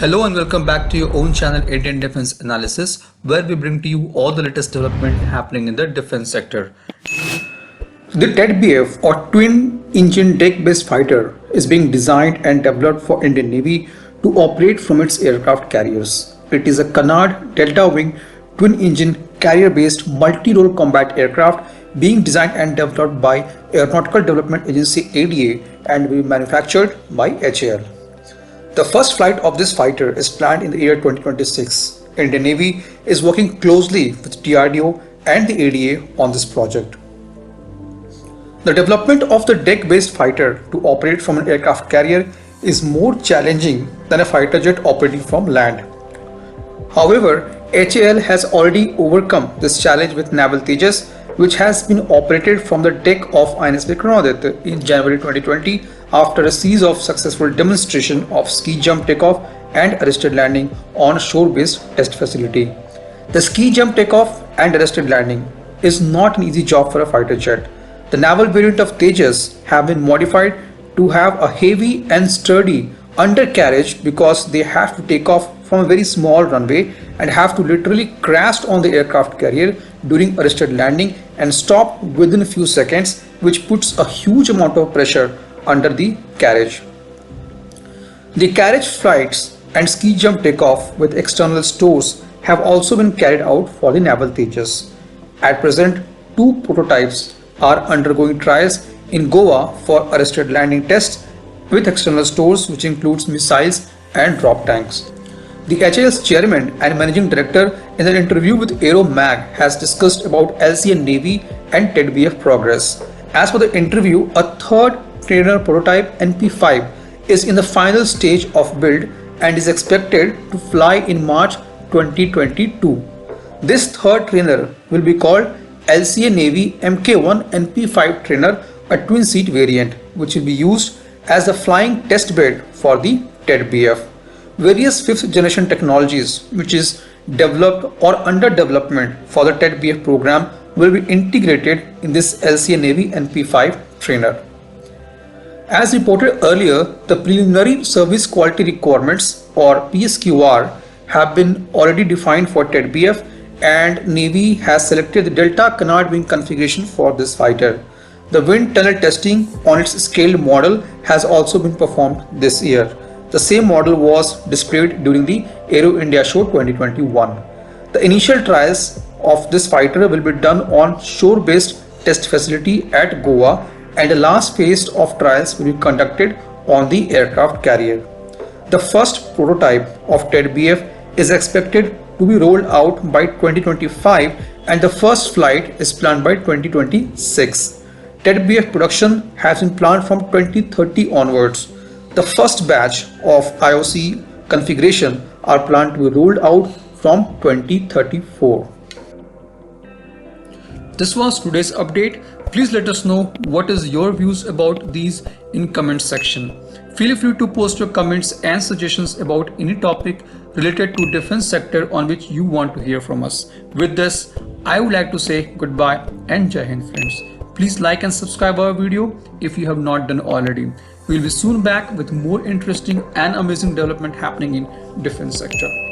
Hello and welcome back to your own channel Indian Defense Analysis, where we bring to you all the latest development happening in the defense sector. The TED-BF or Twin Engine Deck-Based Fighter is being designed and developed for Indian Navy to operate from its aircraft carriers. It is a Canard Delta-Wing Twin Engine Carrier-Based Multi-Role Combat Aircraft being designed and developed by Aeronautical Development Agency ADA and will be manufactured by HAL. The first flight of this fighter is planned in the year 2026. Indian Navy is working closely with DRDO and the ADA on this project. The development of the deck-based fighter to operate from an aircraft carrier is more challenging than a fighter jet operating from land. However, HAL has already overcome this challenge with Naval Tejas, which has been operated from the deck of INS Vikranaditya in January 2020 after a series of successful demonstration of ski jump takeoff and arrested landing on a shore-based test facility. The ski jump takeoff and arrested landing is not an easy job for a fighter jet. The naval variant of Tejas have been modified to have a heavy and sturdy undercarriage because they have to take off from a very small runway and have to literally crash on the aircraft carrier during arrested landing and stop within a few seconds, which puts a huge amount of pressure under the carriage. The carriage flights and ski jump takeoff with external stores have also been carried out for the Naval Tejas. At present, two prototypes are undergoing trials in Goa for arrested landing tests with external stores, which includes missiles and drop tanks. The HAL's chairman and managing director in an interview with Aero Mag has discussed about LCA Navy and TED-BF progress. As for the interview, a third trainer prototype NP5 is in the final stage of build and is expected to fly in March 2022. This third trainer will be called LCA Navy Mk1 NP5 trainer, a twin seat variant, which will be used as the flying test bed for the TED-BF. Various 5th generation technologies which is developed or under development for the TED-BF program will be integrated in this LCA Navy NP5 trainer. As reported earlier, the preliminary service quality requirements or PSQR have been already defined for TED-BF, and Navy has selected the Delta Canard wing configuration for this fighter. The wind tunnel testing on its scaled model has also been performed this year. The same model was displayed during the Aero India Show 2021. The initial trials of this fighter will be done on shore-based test facility at Goa, and the last phase of trials will be conducted on the aircraft carrier. The first prototype of TED-BF is expected to be rolled out by 2025 and the first flight is planned by 2026. TED-BF production has been planned from 2030 onwards. The first batch of IOC configuration are planned to be rolled out from 2034. This was today's update. Please let us know what is your views about these in comment section. Feel free to post your comments and suggestions about any topic related to defense sector on which you want to hear from us. With this, I would like to say goodbye and Jai Hind friends. Please like and subscribe our video if you have not done already. We will be soon back with more interesting and amazing development happening in defense sector.